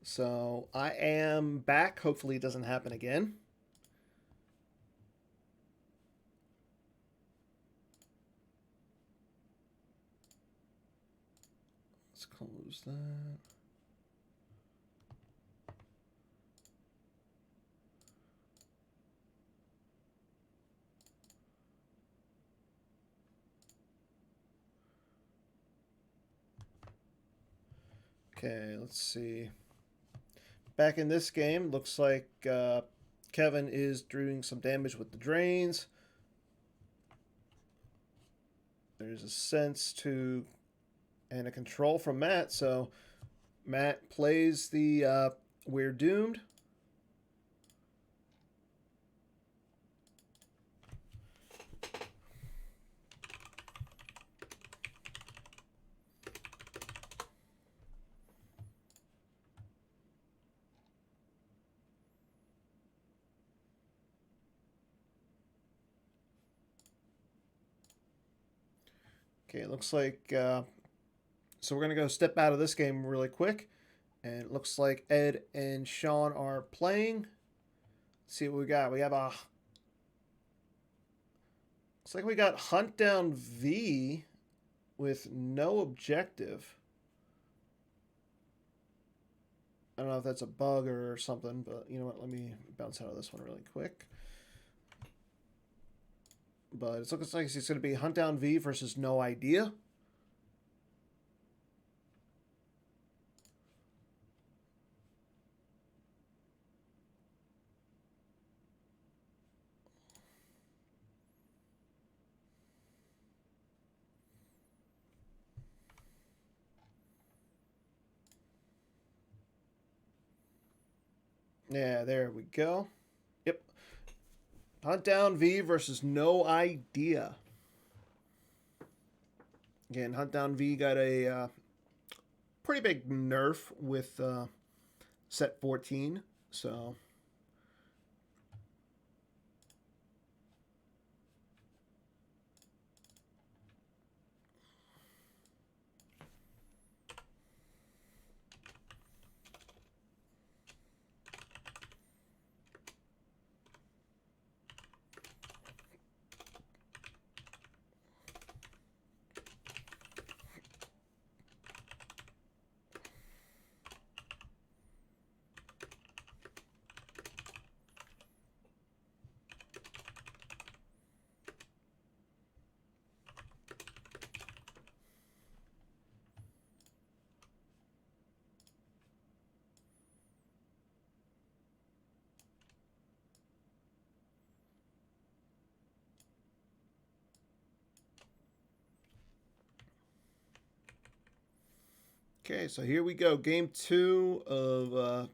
So I am back. Hopefully, it doesn't happen again. Let's close that. Okay, let's see. Back in this game, looks like Kevin is doing some damage with the drains. There's a sense to and a control from Matt. So Matt plays the We're Doomed. Okay, it looks like so we're gonna go step out of this game really quick, and it looks like Ed and Shawn are playing. Let's see what we got. We have a looks like we got Hunt Down V with no objective. I don't know if that's a bug or something, but you know what? Let me bounce out of this one really quick. But it looks like it's going to be Hunt Down V versus No Idea. Yeah, there we go. Yep. Hunt Down V versus No Idea. Again, Hunt Down V got a pretty big nerf with set 14. So, okay, so here we go. Game 2 of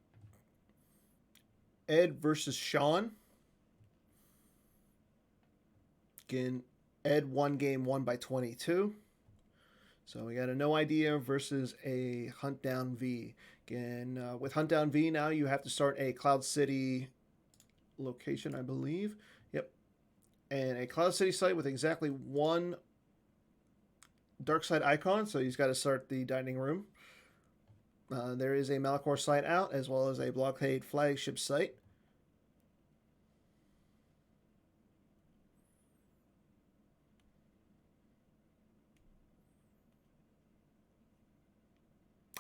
Ed versus Shawn. Again, Ed won game 1 by 22. So we got a No Idea versus a Hunt Down V. Again, with Hunt Down V now, you have to start a Cloud City location, I believe. Yep. And a Cloud City site with exactly one dark side icon. So he's got to start the dining room. There is a Malachor site out, as well as a blockade flagship site.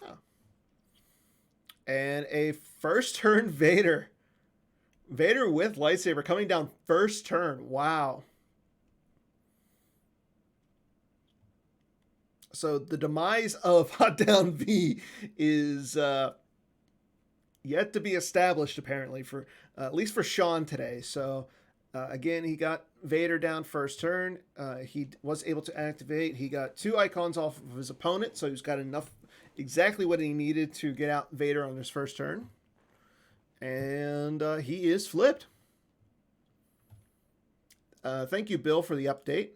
Oh. And a first turn Vader. Vader with lightsaber coming down first turn. Wow. So the demise of Hot Down V is yet to be established, apparently, for at least for Shawn today. So again, he got Vader down first turn. He was able to activate. He got 2 icons off of his opponent, so he's got enough, exactly what he needed to get out Vader on his first turn. And he is flipped. Thank you, Bill, for the update.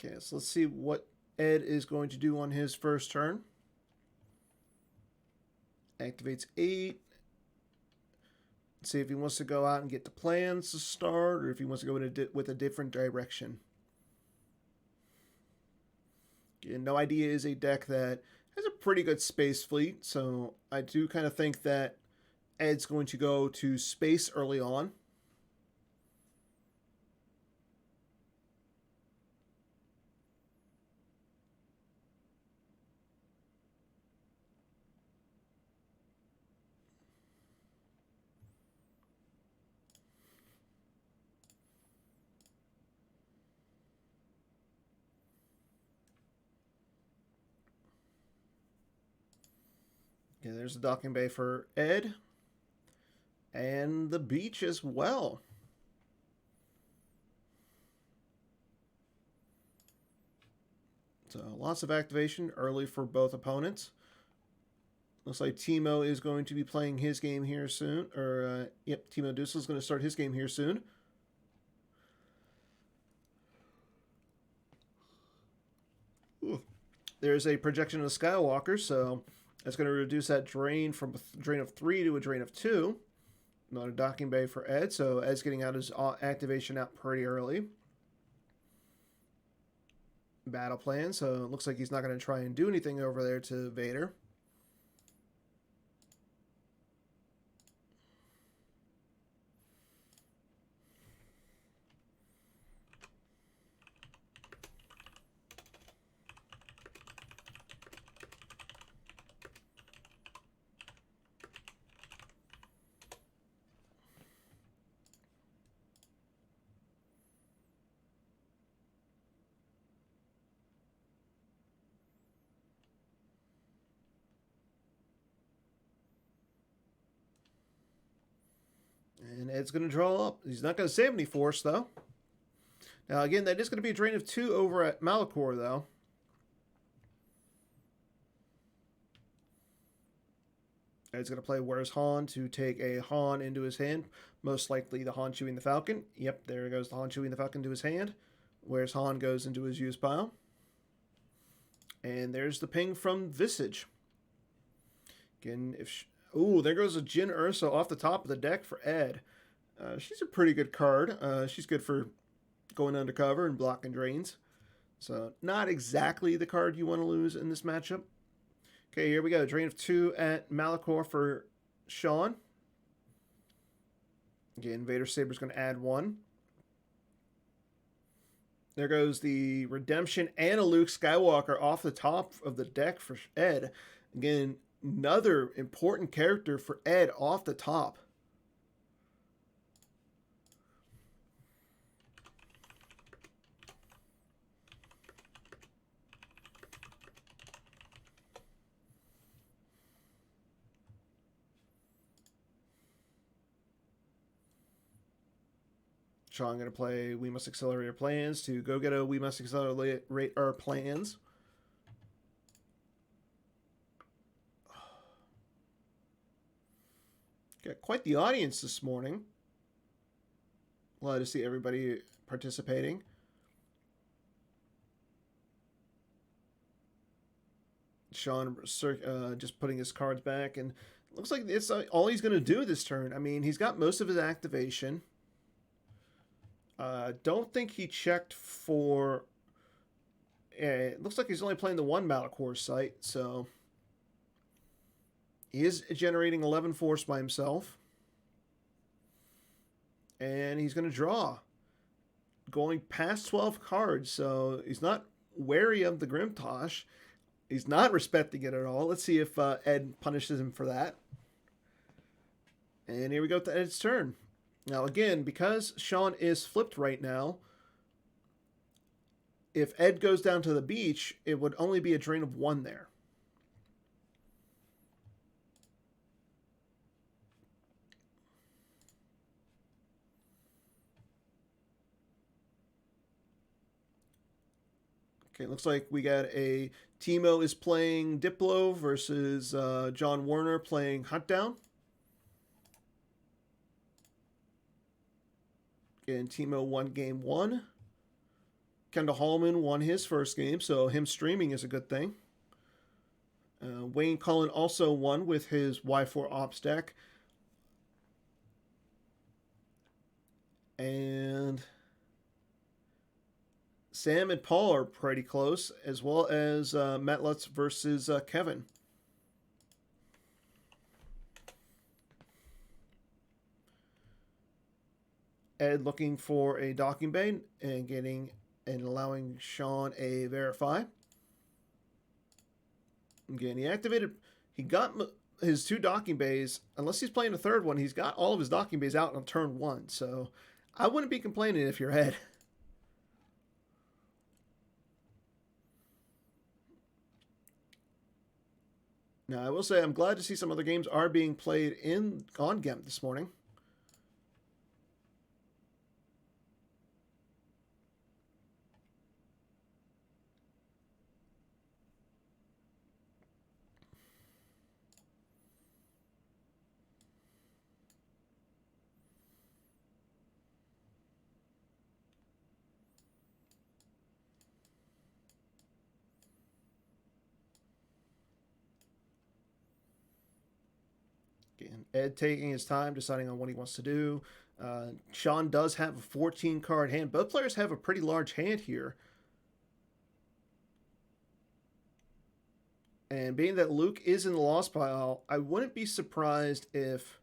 Okay, so let's see what Ed is going to do on his first turn. Activates 8. See if he wants to go out and get the plans to start, or if he wants to go with a different direction. And No Idea is a deck that has a pretty good space fleet, so I do kind of think that Ed's going to go to space early on. Okay, there's the docking bay for Ed. And the beach as well. So lots of activation early for both opponents. Looks like Timo is going to be playing his game here soon. Yep, Timo Dussel is going to start his game here soon. Ooh. There's a projection of Skywalker, so that's going to reduce that drain from a drain of 3 to a drain of 2. Another docking bay for Ed, so Ed's getting out his activation out pretty early. Battle plan, so it looks like he's not going to try and do anything over there to Vader. And Ed's going to draw up. He's not going to save any force, though. Now, again, that is going to be a drain of 2 over at Malachor, though. Ed's going to play Where's Han to take a Han into his hand. Most likely the Han chewing the Falcon. Yep, there goes the Han chewing the Falcon to his hand. Where's Han goes into his use pile. And there's the ping from Visage. Again, ooh, there goes a Jyn Ursa off the top of the deck for Ed. She's a pretty good card. She's good for going undercover and blocking drains. So not exactly the card you want to lose in this matchup. Okay, here we go. Drain of 2 at Malachor for Shawn. Again, Vader Saber's going to add 1. There goes the Redemption and a Luke Skywalker off the top of the deck for Ed. Again, another important character for Ed off the top. Shawn going to play We Must Accelerate Our Plans to go get a We Must Accelerate Our Plans. Got quite the audience this morning. Glad to see everybody participating. Shawn just putting his cards back, and looks like it's all he's going to do this turn. I mean, he's got most of his activation. Don't think he checked for... It looks like he's only playing the one Malachor site, so... He is generating 11 force by himself. And he's going to draw. Going past 12 cards, so he's not wary of the Grimtosh. He's not respecting it at all. Let's see if Ed punishes him for that. And here we go to Ed's turn. Now, again, because Shawn is flipped right now, if Ed goes down to the beach, it would only be a drain of 1 there. Okay, looks like we got a Timo is playing Diplo versus John Warner playing Huntdown. And Timo won game 1. Kendall Hallman won his first game, so him streaming is a good thing. Wayne Cullen also won with his Y4 Ops deck. And Sam and Paul are pretty close, as well as Matt Lutz versus Kevin. Ed looking for a docking bay and allowing Shawn a verify. Again, he got his 2 docking bays. Unless he's playing a third one, he's got all of his docking bays out on turn 1. So I wouldn't be complaining if you're Ed. Now, I will say I'm glad to see some other games are being played on GEMP this morning. Again, Ed taking his time, deciding on what he wants to do. Shawn does have a 14-card hand. Both players have a pretty large hand here. And being that Luke is in the lost pile, I wouldn't be surprised if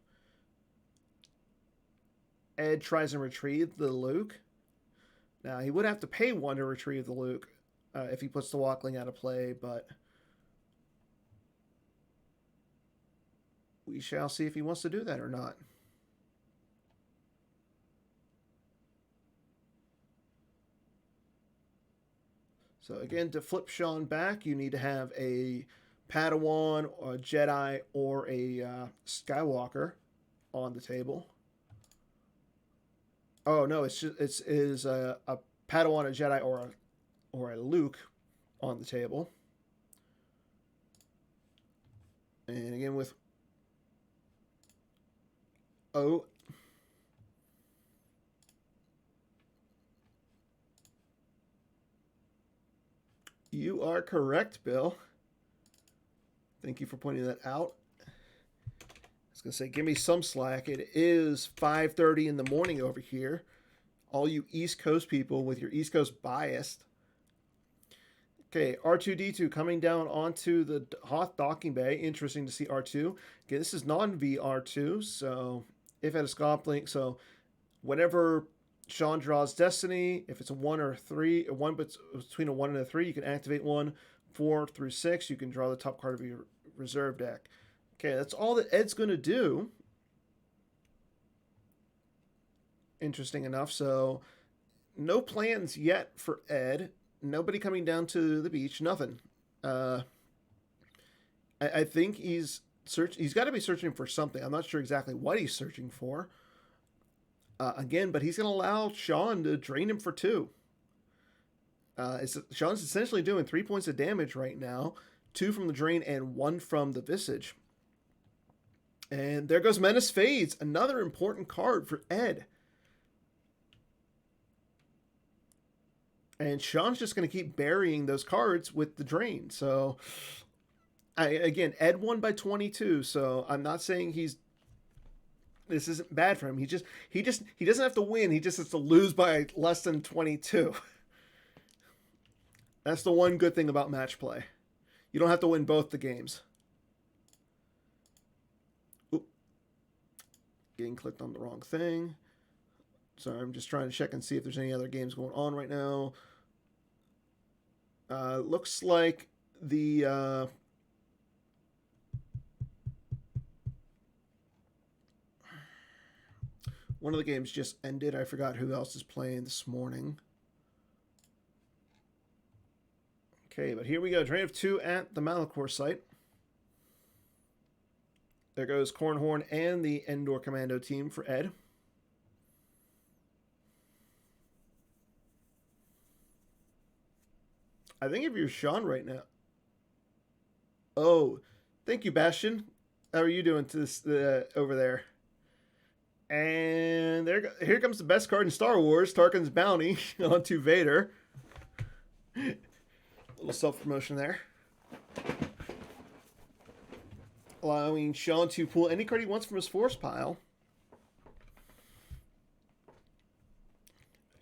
Ed tries and retrieve the Luke. Now, he would have to pay 1 to retrieve the Luke if he puts the Walkling out of play, but we shall see if he wants to do that or not. So again, to flip Shawn back, you need to have a Padawan, or a Jedi, or a Skywalker on the table. Oh no, it's a Padawan, a Jedi, or a Luke on the table. And again with you are correct, Bill. Thank you for pointing that out. I was going to say, give me some slack. It is 5:30 in the morning over here. All you East Coast people with your East Coast bias. Okay, R2-D2 coming down onto the Hoth docking bay. Interesting to see R2. Okay, this is non-VR2, so if at a Scop Link, so whenever Shawn draws Destiny, if it's a 1 or 3, between a 1 and a 3, you can activate 1. 4 through 6, you can draw the top card of your reserve deck. Okay, that's all that Ed's going to do. Interesting enough. So, no plans yet for Ed. Nobody coming down to the beach. Nothing. I think he's got to be searching for something. I'm not sure exactly what he's searching for. Again, but he's going to allow Shawn to drain him for 2. Shawn's essentially doing 3 points of damage right now, 2 from the drain and 1 from the Visage. And there goes Menace Fades, another important card for Ed. And Shawn's just going to keep burying those cards with the drain. So, again, Ed won by 22. So I'm not saying this isn't bad for him. He doesn't have to win. He just has to lose by less than 22. That's the one good thing about match play. You don't have to win both the games. Oop. Getting clicked on the wrong thing. Sorry, I'm just trying to check and see if there's any other games going on right now. Looks like the one of the games just ended. I forgot who else is playing this morning. Okay, but here we go. Drain of 2 at the Malachor site. There goes Cornhorn and the Endor Commando team for Ed. I think if you're Shawn right now. Oh, thank you, Bastion. How are you doing to this over there? And here comes the best card in Star Wars, Tarkin's Bounty onto Vader. A little self-promotion there. Allowing Shawn to pull any card he wants from his force pile.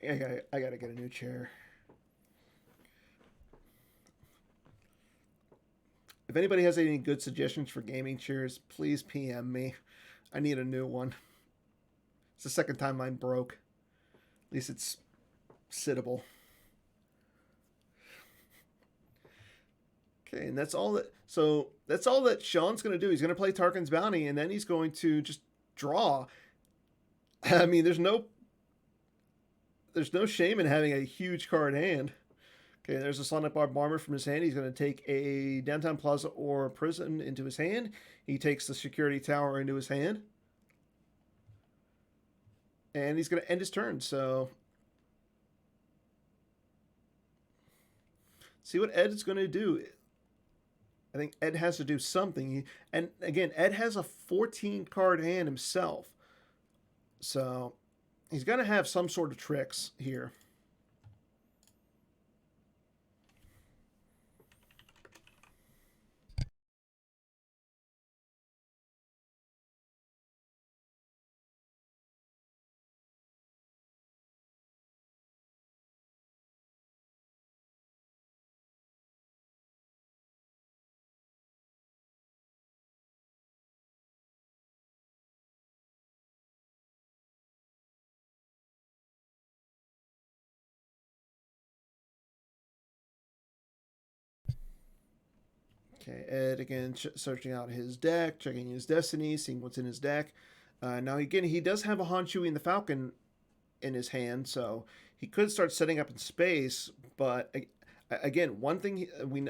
I gotta get a new chair. If anybody has any good suggestions for gaming chairs, please PM me. I need a new one. It's the second time mine broke. At least it's sittable. Okay, and that's all that. So that's all that Shawn's going to do. He's going to play Tarkin's Bounty, and then he's going to just draw. I mean, there's no shame in having a huge card hand. Okay, there's a Sonic Bomber from his hand. He's going to take a Downtown Plaza or Prison into his hand. He takes the Security Tower into his hand. And he's going to end his turn, so... See what Ed is going to do. I think Ed has to do something. And again, Ed has a 14-card hand himself. So he's going to have some sort of tricks here. Okay, Ed again searching out his deck, checking his destiny, seeing what's in his deck. Now again, he does have a Han Chewie and the Falcon in his hand, so he could start setting up in space. But again, one thing we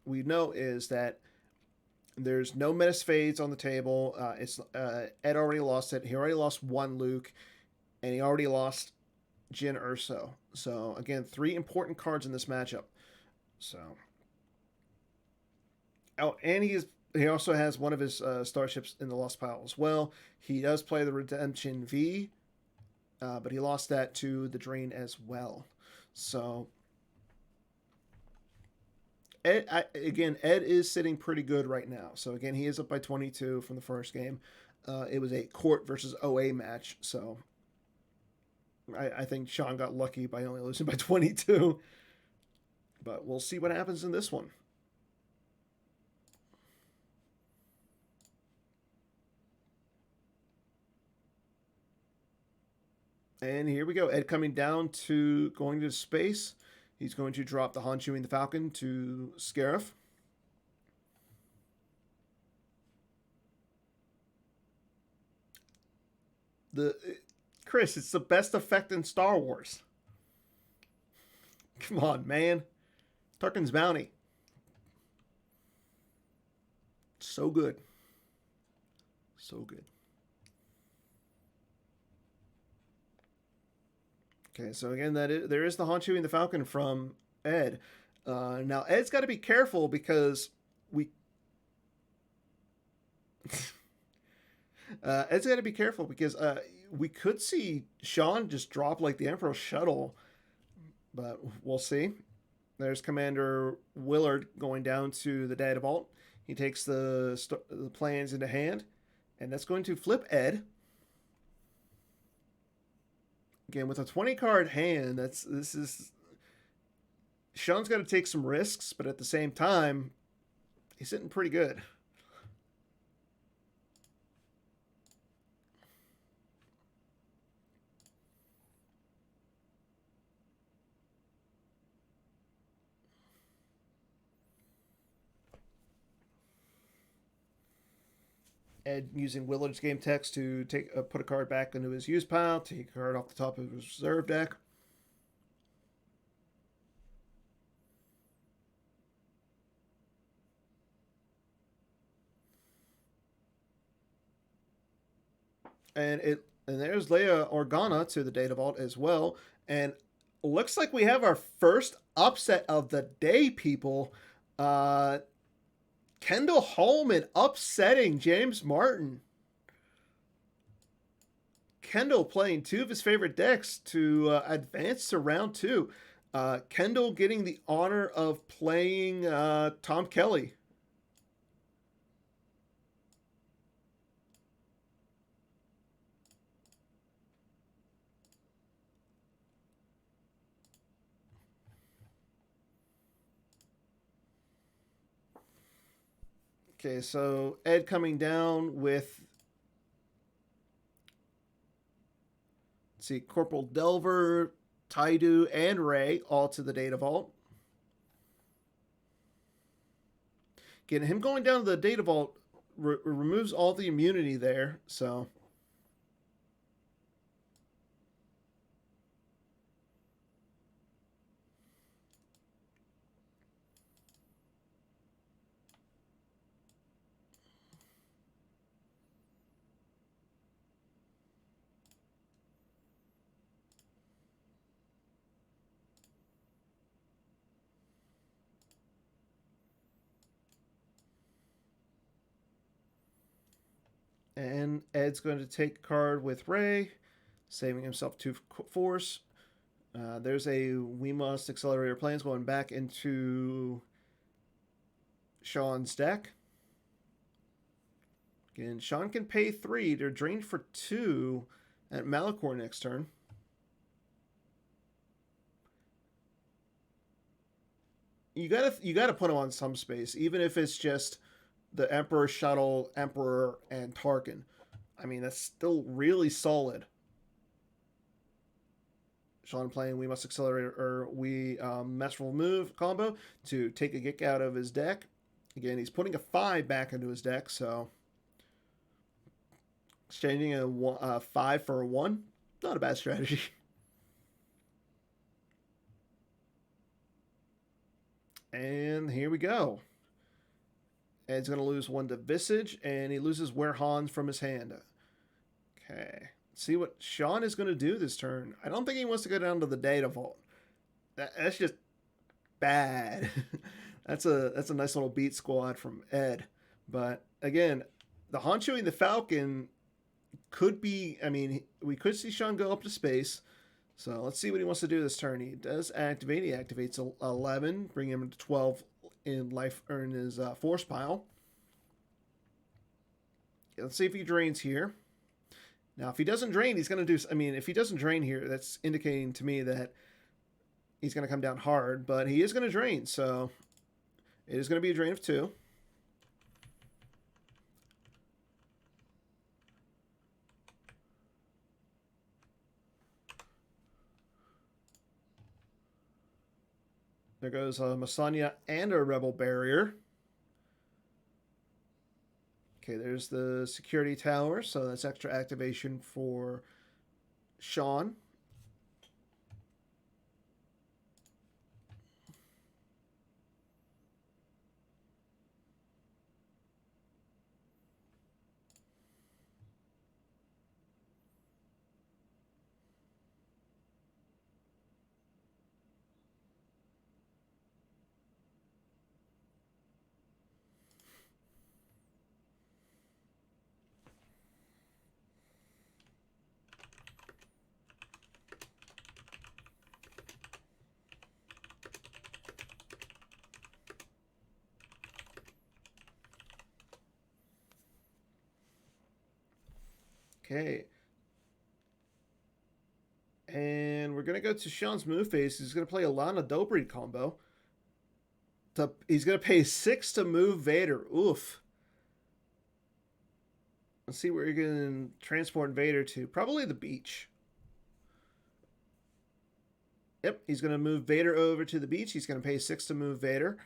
know is that there's no Menace Fades on the table. Ed already lost it. He already lost one Luke, and he already lost Jyn Erso. So again, 3 important cards in this matchup. So. Oh, and he also has one of his starships in the lost pile as well. He does play the Redemption V, but he lost that to the Drain as well. So, Ed is sitting pretty good right now. So again, he is up by 22 from the first game. It was a Court versus OA match, so I think Shawn got lucky by only losing by 22. But we'll see what happens in this one. And here we go. Ed coming down to going to space. He's going to drop the Han Chewie and the Falcon to Scarif. Chris, it's the best effect in Star Wars. Come on, man. Tarkin's Bounty. So good. So good. Okay, so again, there is the Han Chewie and the Falcon from Ed. Now Ed's got to be careful because Ed's got to be careful because we could see Shawn just drop like the Emperor's shuttle, but we'll see. There's Commander Willard going down to the data vault. He takes the plans into hand, and that's going to flip Ed. Again, with a 20-card hand, Shawn's got to take some risks, but at the same time, he's sitting pretty good. Ed using Willard's game text to put a card back into his use pile, take a card off the top of his reserve deck. And there's Leia Organa to the data vault as well. And looks like we have our first upset of the day, people. Kendall Holman upsetting James Martin. Kendall playing 2 of his favorite decks to advance to round 2. Kendall getting the honor of playing Tom Kelly. Okay, so Ed coming down with, let's see, Corporal Delver, Taidu, and Ray all to the data vault. Again, him going down to the data vault removes all the immunity there, so. And Ed's going to take a card with Ray, saving himself 2 force. There's a We Must Accelerate Our Plans going back into Shawn's deck. Again, Shawn can pay 3. They're drained for 2 at Malachor next turn. You gotta put him on some space, even if it's just the Emperor, Shuttle, Emperor, and Tarkin. I mean, that's still really solid. Shawn playing We Must Accelerate or We Masterful Move combo to take a kick out of his deck. Again, he's putting a 5 back into his deck, so exchanging a 5 for a 1, not a bad strategy. And here we go. Ed's going to lose 1 to Visage, and he loses Were Hans from his hand. Okay. See what Shawn is going to do this turn. I don't think he wants to go down to the data vault. That's just bad. that's a nice little beat squad from Ed. But again, the Honshu the Falcon could be. I mean, we could see Shawn go up to space. So let's see what he wants to do this turn. He does activate. He activates 11, bring him to 12 in life or in his force pile. Let's see if he drains here. Now, if he doesn't drain, he's going to do... I mean, if he doesn't drain here, that's indicating to me that he's going to come down hard. But he is going to drain, so it is going to be a drain of 2. There goes Masanya and a Rebel Barrier. Okay, there's the security tower, so that's extra activation for Shawn. Okay. And we're going to go to Shawn's move phase. He's going to play a Lana Dobreed combo. He's going to pay 6 to move Vader. Oof. Let's see where you're going to transport Vader to. Probably the beach. Yep, he's going to move Vader over to the beach. He's going to pay 6 to move Vader.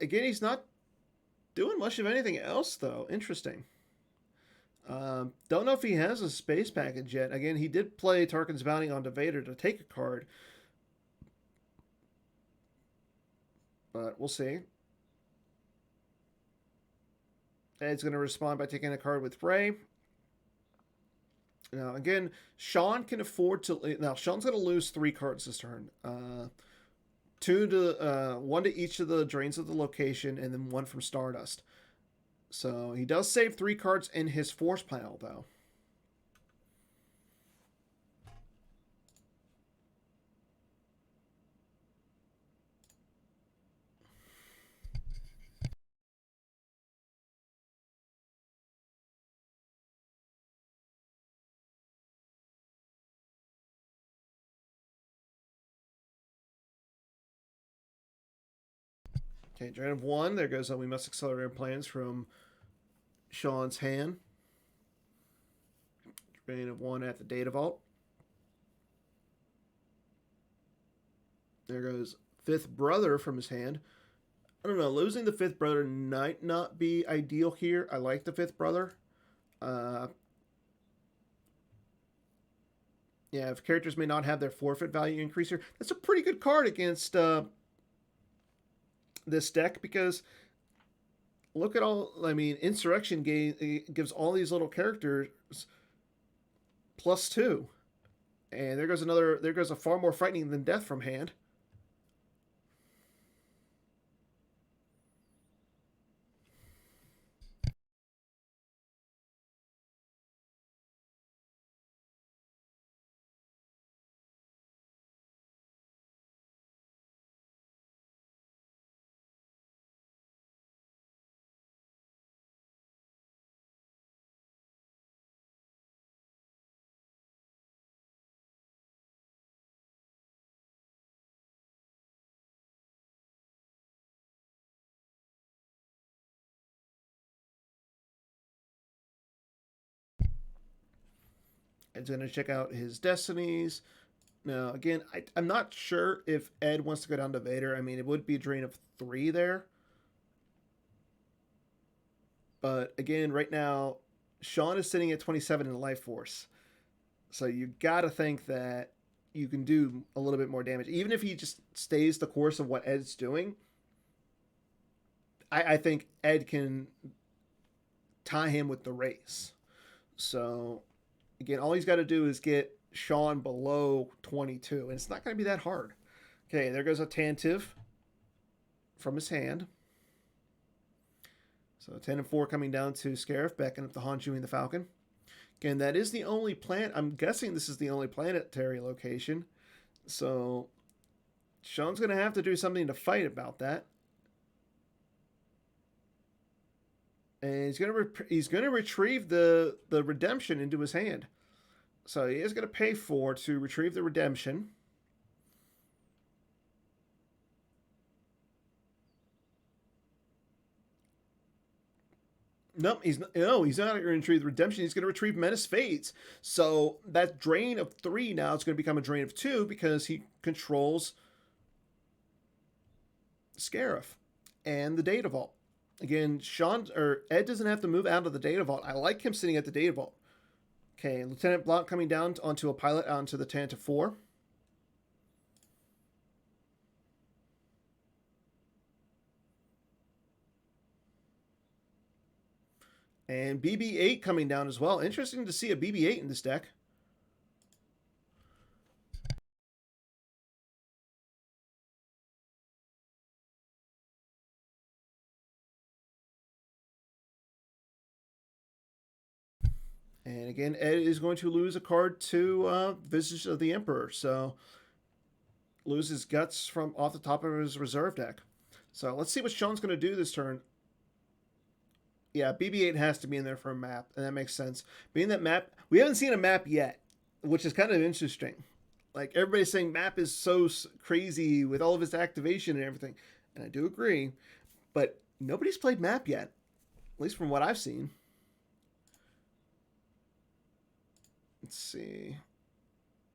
Again, he's not doing much of anything else, though. Interesting. Don't know if he has a space package yet. Again, he did play Tarkin's Bounty onto Vader to take a card. But we'll see. Ed's going to respond by taking a card with Ray. Now, again, Shawn can afford to... Now, Shawn's going to lose 3 cards this turn. 1 to each of the drains of the location, and then 1 from Stardust. So he does save 3 cards in his force pile, though. Okay, drain of 1. There goes We Must Accelerate Our Plans from Shawn's hand. Drain of 1 at the Data Vault. There goes Fifth Brother from his hand. I don't know. Losing the Fifth Brother might not be ideal here. I like the Fifth Brother. Yeah, if characters may not have their forfeit value increase here, that's a pretty good card against this deck because look at all. I mean, Insurrection gives all these little characters +2, and there goes another. There goes a far more frightening than death from hand. Ed's going to check out his destinies. Now, again, I'm not sure if Ed wants to go down to Vader. I mean, it would be a drain of 3 there. But again, right now, Shawn is sitting at 27 in life force. So you got to think that you can do a little bit more damage. Even if he just stays the course of what Ed's doing, I think Ed can tie him with the race. So again, all he's got to do is get Shawn below 22, and it's not going to be that hard. Okay, there goes a Tantive from his hand. So 10 and 4 coming down to Scarif, backing up the Han, and the Falcon. Again, that is the only planet. I'm guessing this is the only planetary location. So Shawn's going to have to do something to fight about that. And he's going to retrieve the redemption into his hand. So he is going to pay 4 to retrieve the redemption. Nope, he's not going to retrieve the redemption. He's going to retrieve Menace Fades. So that drain of 3 now is going to become a drain of 2 because he controls Scarif and the Data Vault. Again, Ed doesn't have to move out of the Data Vault. I like him sitting at the Data Vault. Okay, Lieutenant Blanc coming down onto a pilot onto the Tantive 4. And BB-8 coming down as well. Interesting to see a BB-8 in this deck. And again, Ed is going to lose a card to Visage of the Emperor. So loses Guts from off the top of his reserve deck. So let's see what Shawn's going to do this turn. Yeah, BB-8 has to be in there for a map, and that makes sense. Being that map, we haven't seen a map yet, which is kind of interesting. Like, everybody's saying map is so crazy with all of its activation and everything, and I do agree, but nobody's played map yet, at least from what I've seen. Let's see.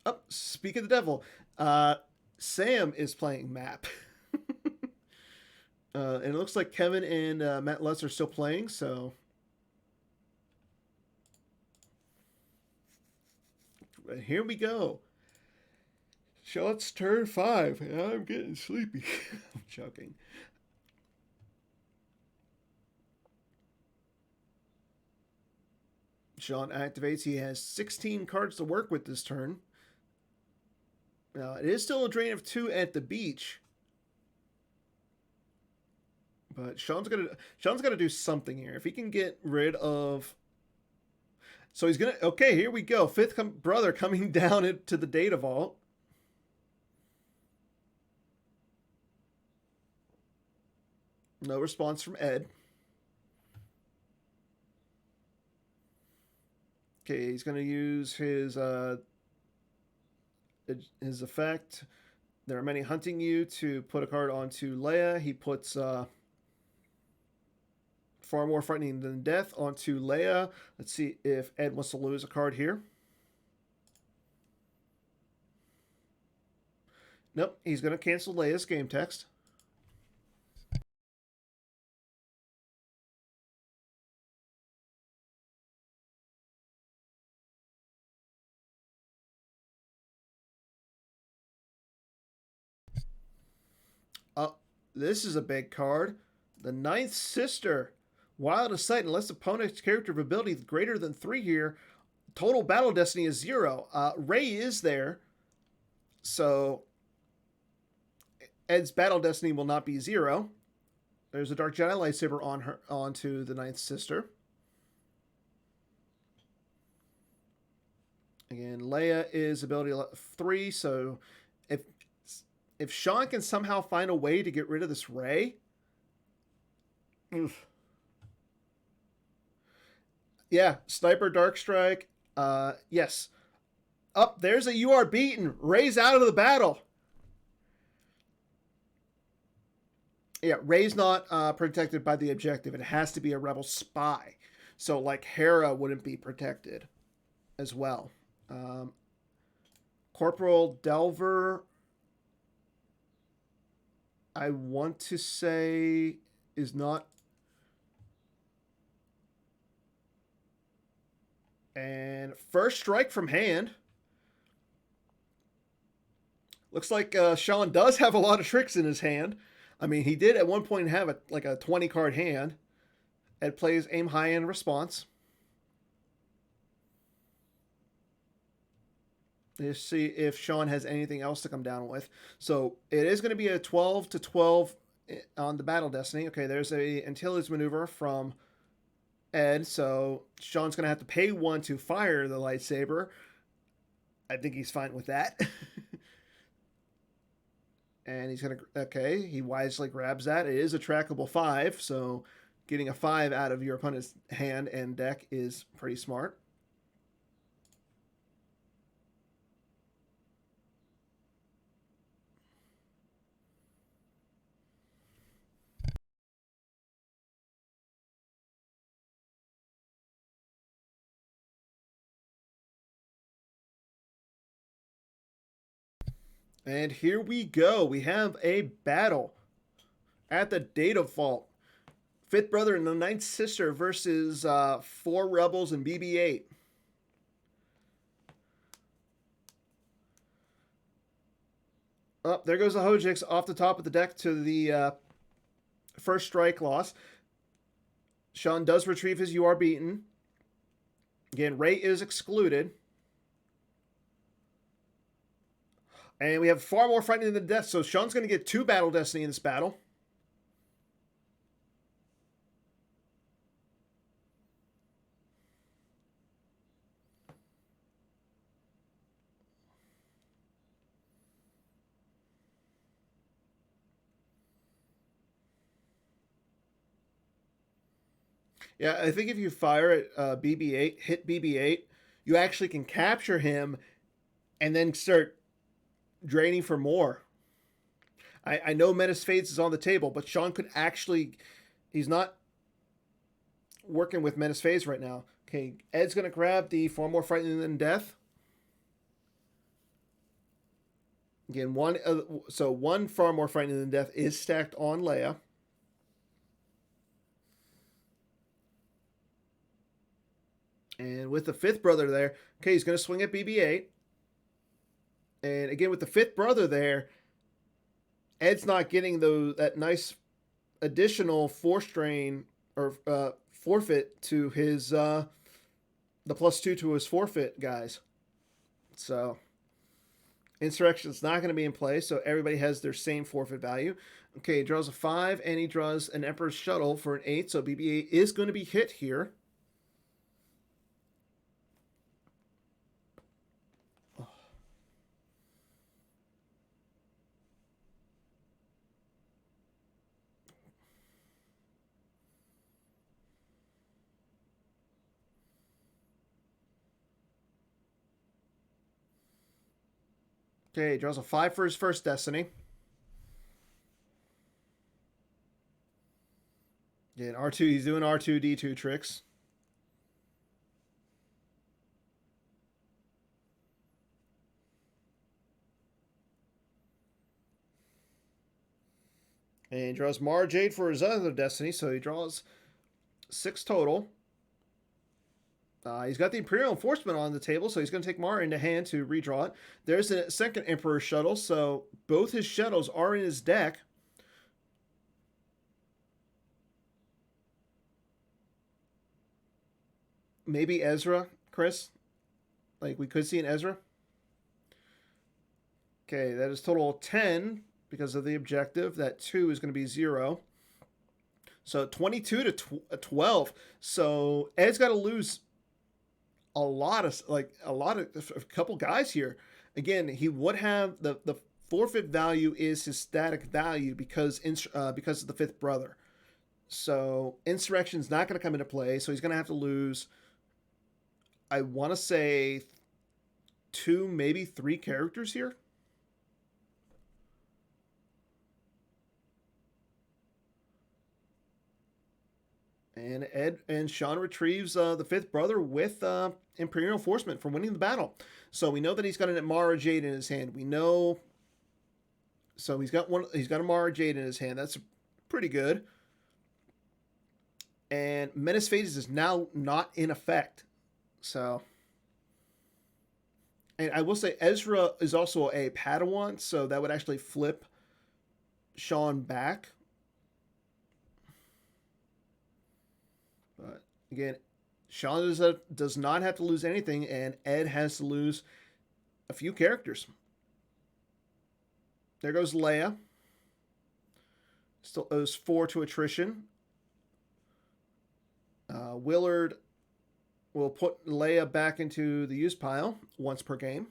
Oh, speak of the devil. Sam is playing map. And it looks like Kevin and Matt Lutz are still playing, so. Here we go. Shots turn 5. I'm getting sleepy. I'm joking. Shawn activates. He has 16 cards to work with this turn. Now, it is still a drain of 2 at the beach. But Shawn's gonna do something here. If he can get rid of, so he's gonna. Okay, here we go. Fifth brother coming down into the Data Vault. No response from Ed. Okay, he's gonna use his effect. There are many hunting you to put a card onto Leia. He puts far more frightening than death onto Leia. Let's see if Ed wants to lose a card here. Nope, he's going to cancel Leia's game text. Oh, this is a big card. The Ninth Sister. Wild as sight, unless opponent's character of ability is greater than 3 here, total battle destiny is 0. Rey is there, so Ed's battle destiny will not be 0. There's a Dark Jedi lightsaber on her onto the Ninth Sister. Again, Leia is ability 3, so if Shawn can somehow find a way to get rid of this Rey, oof. Yeah, Sniper Dark Strike. Yes. Up there's a you are beaten. Rey's out of the battle. Yeah, Rey's not protected by the objective. It has to be a rebel spy. So like Hera wouldn't be protected as well. Corporal Delver, I want to say, is not. And first strike from hand. Looks like Shawn does have a lot of tricks in his hand. I mean, he did at one point have a 20 card hand. Ed plays aim high in response. Let's see if Shawn has anything else to come down with. So it is going to be a 12 to 12 on the Battle Destiny. Okay, there's a Antilles maneuver from Ed. So Shawn's going to have to pay 1 to fire the lightsaber. I think he's fine with that. And he's going to, okay, he wisely grabs that. It is a trackable 5, so getting a 5 out of your opponent's hand and deck is pretty smart. And here we go. We have a battle at the Data Vault. Fifth Brother and the Ninth Sister versus 4 Rebels and BB-8. Oh, there goes the Hojix off the top of the deck to the first strike loss. Shawn does retrieve his You Are Beaten. Again, Rey is excluded. And we have far more frightening than death, so Shawn's going to get 2 Battle Destiny in this battle. Yeah, I think if you fire at BB-8, hit BB-8, you actually can capture him and then start draining for more. I know Menace Fades is on the table, but Shawn could actually. He's not working with Menace Phase right now. Okay, Ed's going to grab the far more frightening than death. Again, one far more frightening than death is stacked on Leia. And with the fifth brother there, okay, he's going to swing at BB-8. And again, with the fifth brother there, Ed's not getting that nice additional force drain or forfeit to his the +2 to his forfeit guys. So Insurrection's not going to be in play, so everybody has their same forfeit value. Okay, he draws a 5, and he draws an Emperor's Shuttle for an 8, so BB-8 is going to be hit here. Okay, he draws a 5 for his first Destiny. Again, R2, he's doing R2D2 tricks. And he draws Mara Jade for his other Destiny, so he draws 6 total. He's got the Imperial Enforcement on the table, so he's going to take Mara into hand to redraw it. There's a second Emperor shuttle, so both his shuttles are in his deck. Maybe Ezra, Chris? Like, we could see an Ezra? Okay, that is total 10 because of the objective. That 2 is going to be 0. So 22 to 12. So Ed's got to lose a couple guys here. Again, he would have the forfeit value is his static value because of the fifth brother. So insurrection's not going to come into play. So he's going to have to lose, I want to say, 2, maybe 3 characters here. And Ed and Shawn retrieves the fifth brother with Imperial Enforcement from winning the battle. So we know that he's got an Mara Jade in his hand. We know. So he's got one. He's got a Mara Jade in his hand. That's pretty good. And Menace Phase is now not in effect. So. And I will say Ezra is also a Padawan, so that would actually flip Shawn back. But again, Shawn does not have to lose anything, and Ed has to lose a few characters. There goes Leia. Still owes 4 to attrition. Willard will put Leia back into the use pile once per game.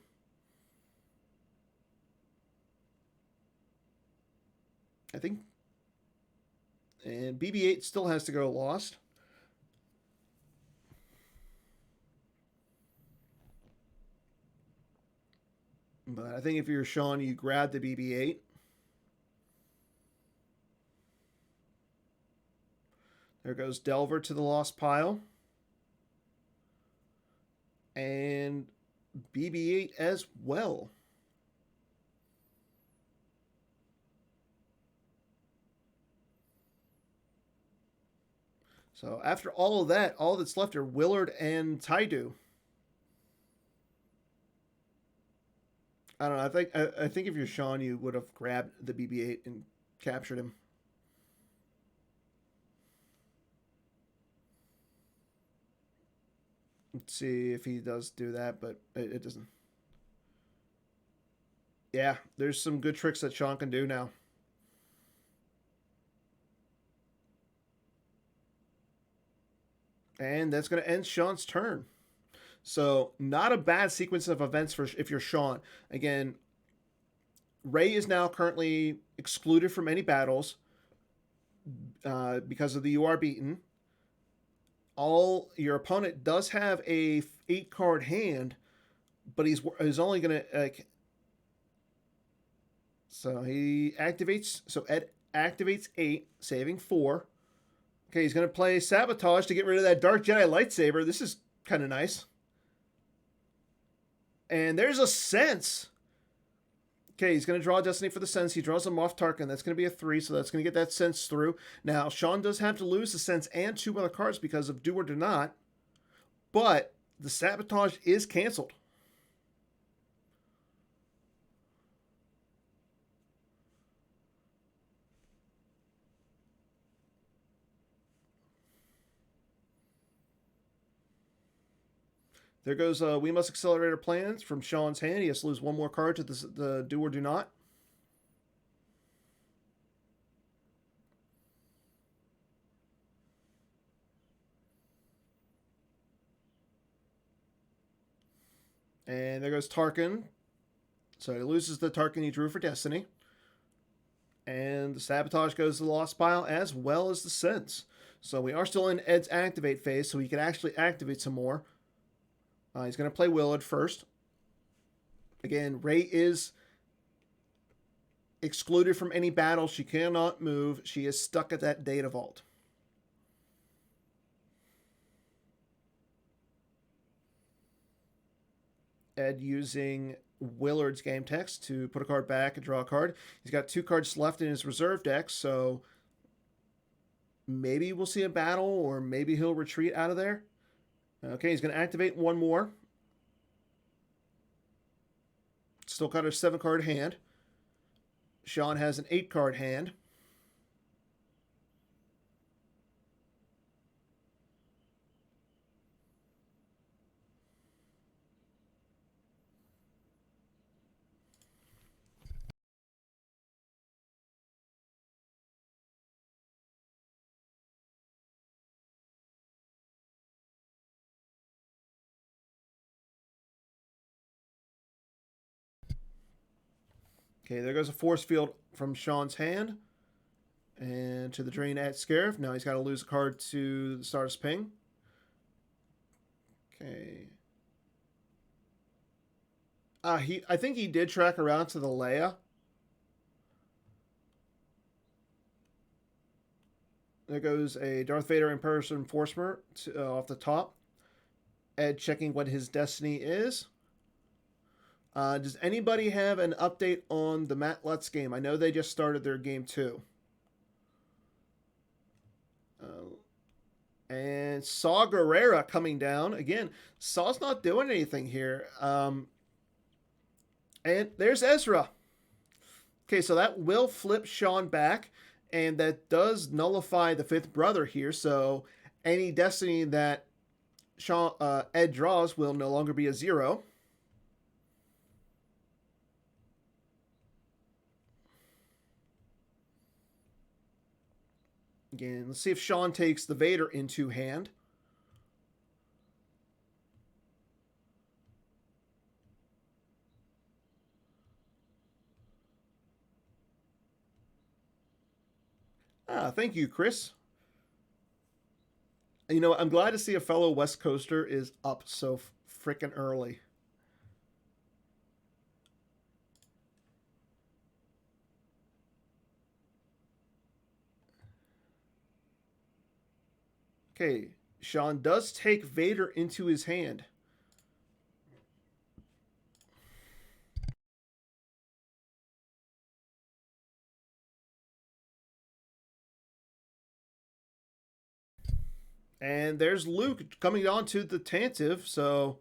I think. And BB-8 still has to go lost. But I think if you're Shawn, you grab the BB-8. There goes Delver to the lost pile. And BB-8 as well. So after all of that, all that's left are Willard and Taidu. I don't know. I think if you're Shawn, you would have grabbed the BB-8 and captured him. Let's see if he does do that, but it doesn't. Yeah, there's some good tricks that Shawn can do now. And that's going to end Shawn's turn. So not a bad sequence of events for if you're Shawn. Again, Rey is now currently excluded from any battles because of the You Are Beaten. All your opponent does have a 8-card hand, but he's only going to. So he activates. So Ed activates 8, saving 4. Okay, he's going to play Sabotage to get rid of that Dark Jedi lightsaber. This is kind of nice. And there's a Sense. Okay, he's going to draw Destiny for the Sense. He draws a Moff Tarkin. That's going to be a 3, so that's going to get that Sense through. Now, Shawn does have to lose the Sense and 2 other cards because of Do or Do Not. But the Sabotage is canceled. There goes We Must Accelerate Our Plans from Shawn's hand. He has to lose 1 more card to the Do or Do Not. And there goes Tarkin. So he loses the Tarkin he drew for Destiny. And the Sabotage goes to the Lost Pile as well as the Sense. So we are still in Ed's activate phase, so he can actually activate some more. He's going to play Willard first. Again, Rey is excluded from any battle. She cannot move. She is stuck at that data vault. Ed using Willard's game text to put a card back and draw a card. He's got 2 cards left in his reserve deck, so maybe we'll see a battle, or maybe he'll retreat out of there. Okay, he's going to activate 1 more. Still got a 7-card hand. Shawn has an 8-card hand. Okay, there goes a force field from Shawn's hand. And to the drain at Scarif. Now he's got to lose a card to the Stardust Ping. Okay. I think he did track around to the Leia. There goes a Darth Vader Imperial Enforcer off the top. Ed checking what his destiny is. Does anybody have an update on the Matt Lutz game? I know they just started their game 2. And Saw Gerrera coming down. Again, Saw's not doing anything here. And there's Ezra. Okay, so that will flip Shawn back. And that does nullify the 5th brother here. So any destiny that Ed draws will no longer be a 0. Again, let's see if Shawn takes the Vader into hand. Thank you, Chris. You know, I'm glad to see a fellow West Coaster is up so freaking early. Okay, Shawn does take Vader into his hand. And there's Luke coming on to the Tantive, so...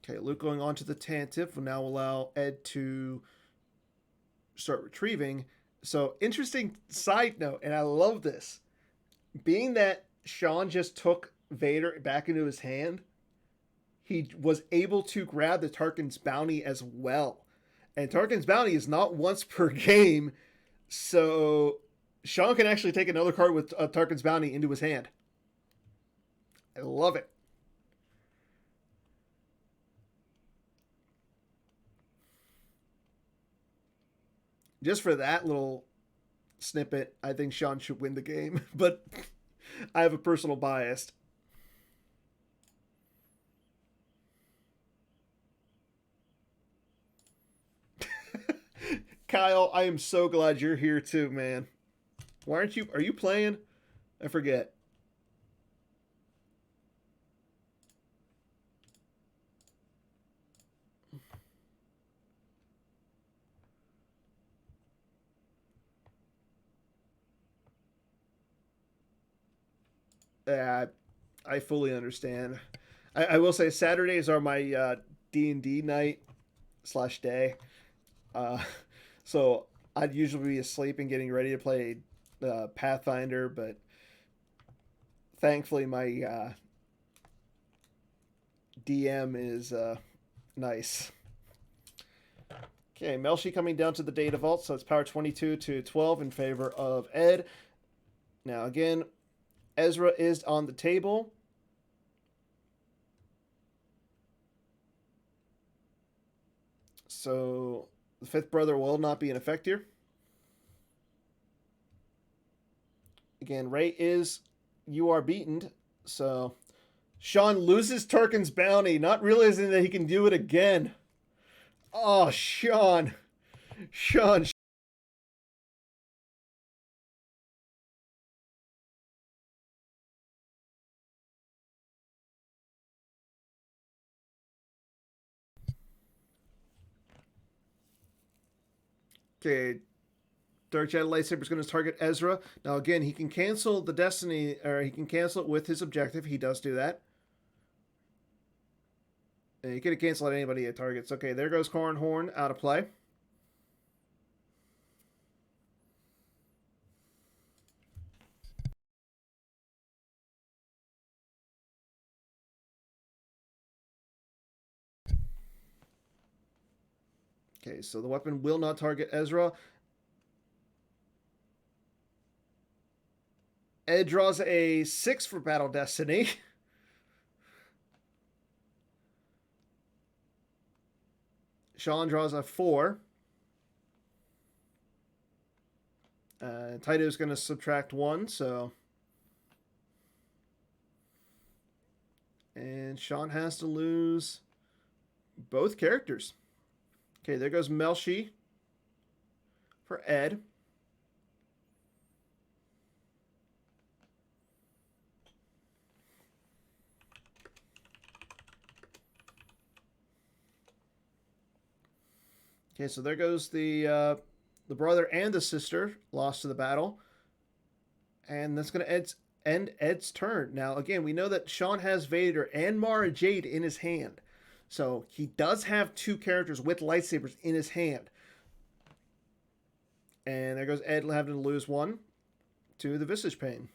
Okay, Luke going on to the Tantive will now allow Ed to start retrieving. So, interesting side note, and I love this. Being that Shawn just took Vader back into his hand, he was able to grab the Tarkin's Bounty as well. And Tarkin's Bounty is not once per game, so Shawn can actually take another card with Tarkin's Bounty into his hand. I love it. Just for that little snippet, I think Shawn should win the game, but I have a personal bias. Kyle, I am so glad you're here too, man. Why aren't you? Are you playing? I forget. Yeah, I fully understand. I will say Saturdays are my D&D night slash day. Uh, so I'd usually be asleep and getting ready to play Pathfinder, but thankfully my DM is nice. Okay, Melshi coming down to the data vault, so it's power 22 to 12 in favor of Ed. Now again, Ezra is on the table. So The fifth brother will not be in effect here. Again, Ray is you are beaten. So Shawn loses Tarkin's bounty, not realizing that he can do it again. Oh, Shawn. Shawn. Okay, Dark Jedi lightsaber is going to target Ezra. Now, again, he can cancel the destiny, or he can cancel it with his objective. He does do that. And he could have canceled anybody at targets. Okay, there goes Corran Horn out of play. Okay, so the weapon will not target Ezra. Ed draws a 6 for Battle Destiny. Shawn draws a 4. Taito is going to subtract 1, so. And Shawn has to lose both characters. Okay, there goes Melshi for Ed. Okay, so there goes the brother and the sister lost to the battle, and that's going to end Ed's turn. Now, again, we know that Shawn has Vader and Mara Jade in his hand, so he does have 2 characters with lightsabers in his hand. And there goes Ed having to lose 1 to the Visage Pain.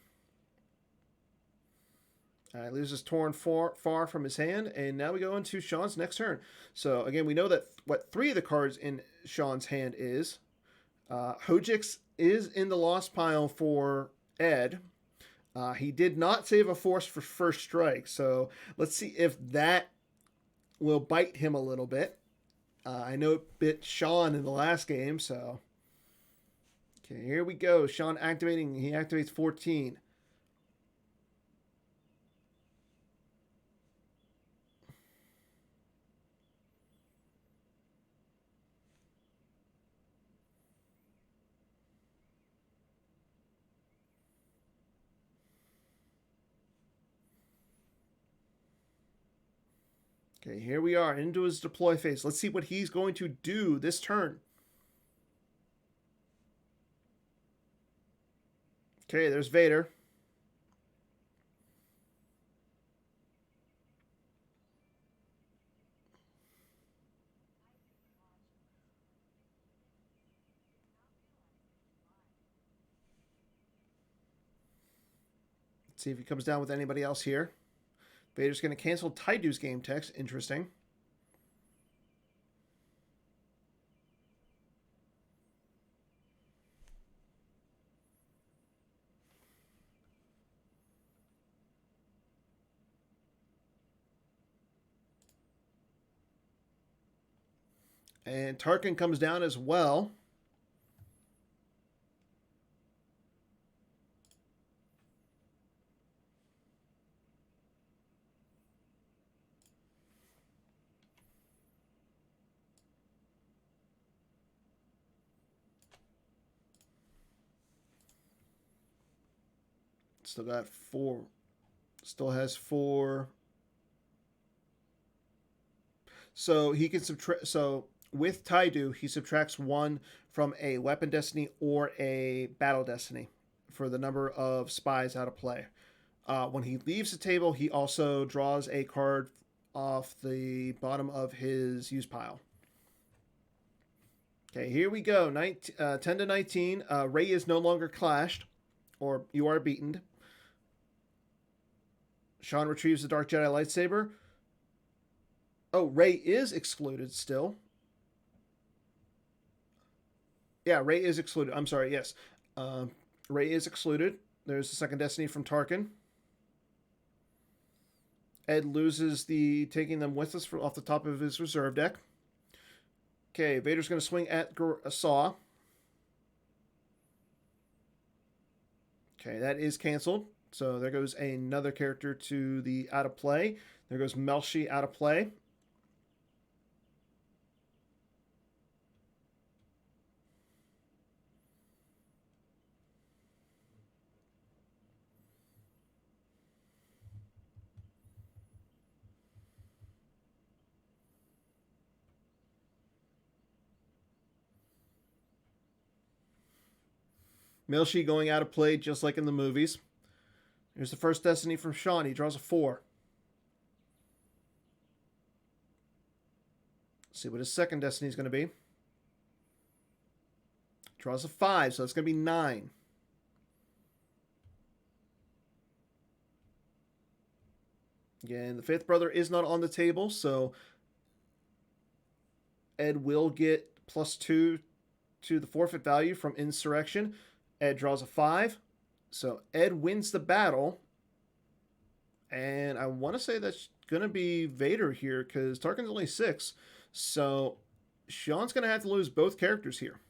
He loses Torn far from his hand, and now we go into Shawn's next turn. So again, we know that what 3 of the cards in Shawn's hand is. Hojix is in the lost pile for Ed. He did not save a force for first strike, so let's see if that will bite him a little bit. I know it bit Shawn in the last game, so. Okay, here we go. Shawn activating. He activates 14. Okay, here we are into his deploy phase. Let's see what he's going to do this turn. Okay, there's Vader. Let's see if he comes down with anybody else here. Vader's going to cancel Taidu's game text. Interesting. And Tarkin comes down as well. Still got 4. Still has 4. So he can subtract. So with Taidu, he subtracts 1 from a weapon destiny or a battle destiny for the number of spies out of play. When he leaves the table, he also draws a card off the bottom of his use pile. Okay, here we go. 10 to 19. Ray is no longer clashed, or you are beaten. Shawn retrieves the Dark Jedi lightsaber. Oh, Ray is excluded still. Yeah, Ray is excluded. I'm sorry, yes. Ray is excluded. There's the second destiny from Tarkin. Ed loses the taking them with us off the top of his reserve deck. Okay, Vader's going to swing at Saw. Okay, that is canceled. So there goes another character to the out of play. There goes Melshi out of play. Melshi going out of play just like in the movies. Here's the first Destiny from Shawn. He draws a 4. Let's see what his second Destiny is going to be. Draws a 5, so it's going to be 9. Again, the fifth brother is not on the table, so Ed will get +2 to the forfeit value from Insurrection. Ed draws a 5. So Ed wins the battle. And I want to say that's going to be Vader here because Tarkin's only 6. So Shawn's going to have to lose both characters here.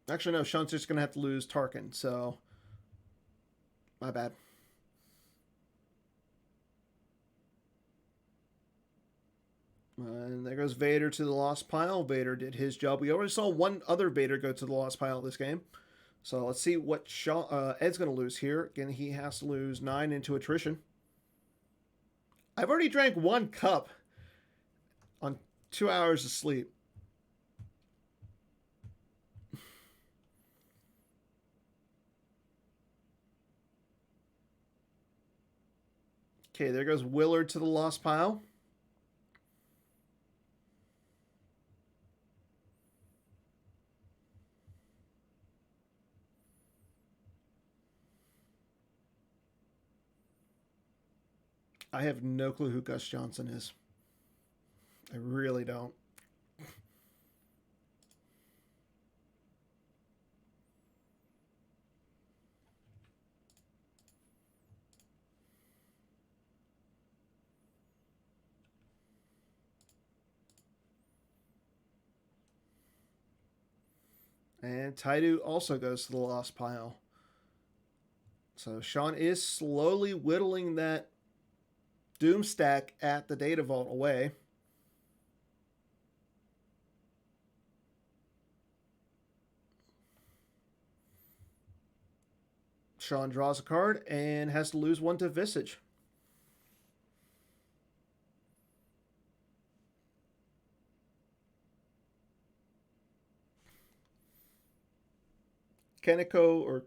Actually, no, Shawn's just going to have to lose Tarkin. So my bad. And there goes Vader to the lost pile. Vader did his job. We already saw one other Vader go to the lost pile this game. So let's see what Ed's going to lose here. Again, he has to lose 9 into attrition. I've already drank 1 cup on 2 hours of sleep. Okay, there goes Willard to the lost pile. I have no clue who Gus Johnson is. I really don't. And Taidu also goes to the lost pile. So Shawn is slowly whittling that Doom stack at the data vault away. Shawn draws a card and has to lose 1 to Visage. Kaneko or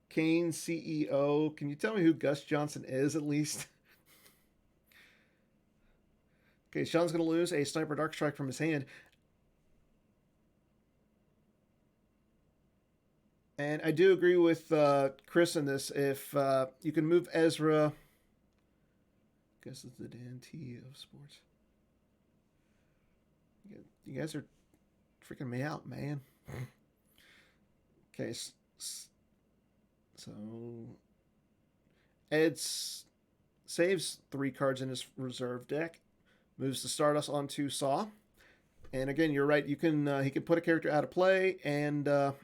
Kane CEO. Can you tell me who Gus Johnson is at least? Okay, Shawn's going to lose a Sniper Dark Strike from his hand. And I do agree with Chris in this. If you can move Ezra, I guess it's the Dan T of sports. You guys are freaking me out, man. Okay, so Ed saves 3 cards in his reserve deck, moves the Stardust onto Saw, and again, you're right. You can he can put a character out of play, and oh,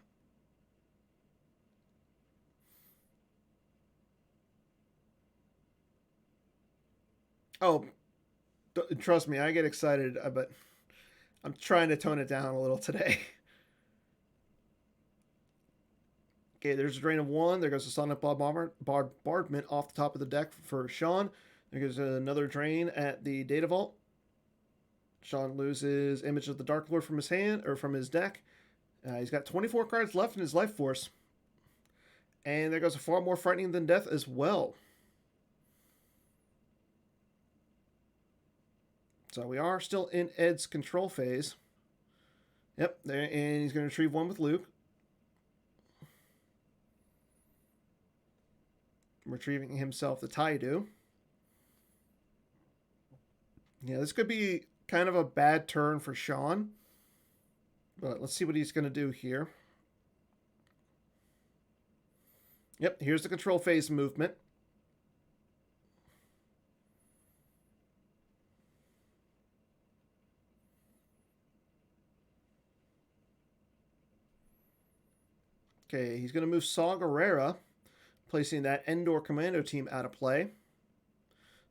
trust me, I get excited, but I'm trying to tone it down a little today. Okay, there's a drain of 1. There goes a Sonic Bombardment off the top of the deck for Shawn. There goes another drain at the Data Vault. Shawn loses Image of the Dark Lord from his hand, or from his deck. He's got 24 cards left in his life force. And there goes a Far More Frightening Than Death as well. So we are still in Ed's control phase. Yep, there, and he's going to retrieve 1 with Luke. Retrieving himself the Taidu. Yeah, this could be kind of a bad turn for Shawn. But let's see what he's going to do here. Yep, here's the control phase movement. Okay, he's going to move Saw Gerrera, placing that Endor Commando team out of play.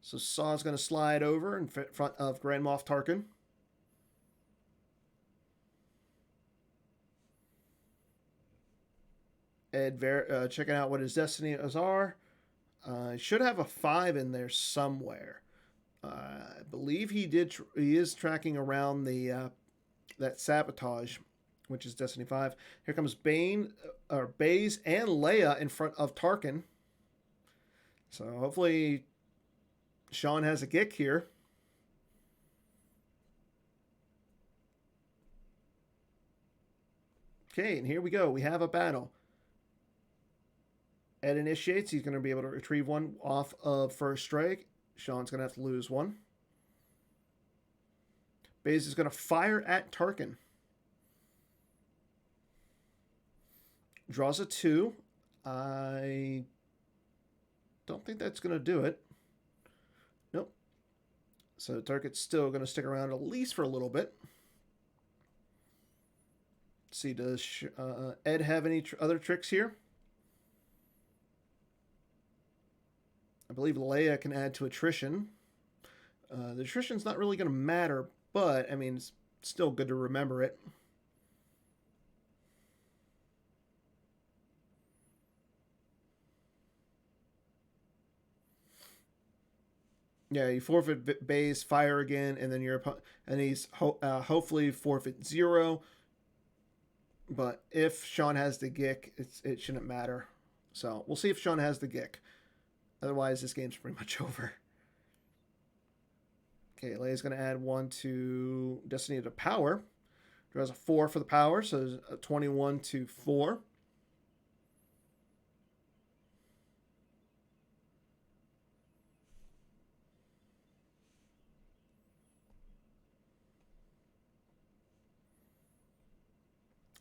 So Saw's going to slide over in front of Grand Moff Tarkin. Checking out what his destinies are. Should have a 5 in there somewhere. I believe he did. He is tracking around the that sabotage, which is Destiny 5. Here comes Baze and Leia in front of Tarkin. So hopefully Shawn has a kick here. Okay, and here we go. We have a battle. Ed initiates. He's going to be able to retrieve one off of first strike. Shawn's going to have to lose one. Baze is going to fire at Tarkin. Draws a 2. I don't think that's going to do it. Nope. So Tarkin's still going to stick around at least for a little bit. Let's see, does Ed have any other tricks here? I believe Leia can add to attrition. The attrition's not really going to matter, but, I mean, it's still good to remember it. Yeah, you forfeit base, fire again, and then he's hopefully forfeit 0. But if Shawn has the Gick, it shouldn't matter. So we'll see if Shawn has the Gick. Otherwise, this game's pretty much over. Okay, Leia's going to add 1 to Destiny to Power. Draws a 4 for the power, so 21 to 4.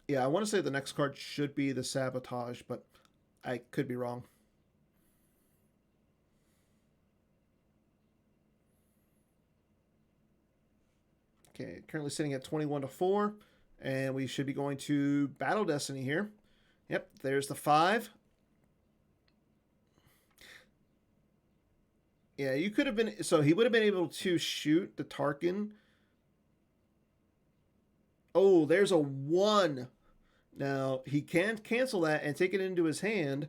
Yeah, I want to say the next card should be the Sabotage, but I could be wrong. Okay, currently sitting at 21 to 4, and we should be going to Battle Destiny here. Yep, there's the 5. Yeah, you could have been... So he would have been able to shoot the Tarkin. Oh, there's a 1. Now, he can cancel that and take it into his hand.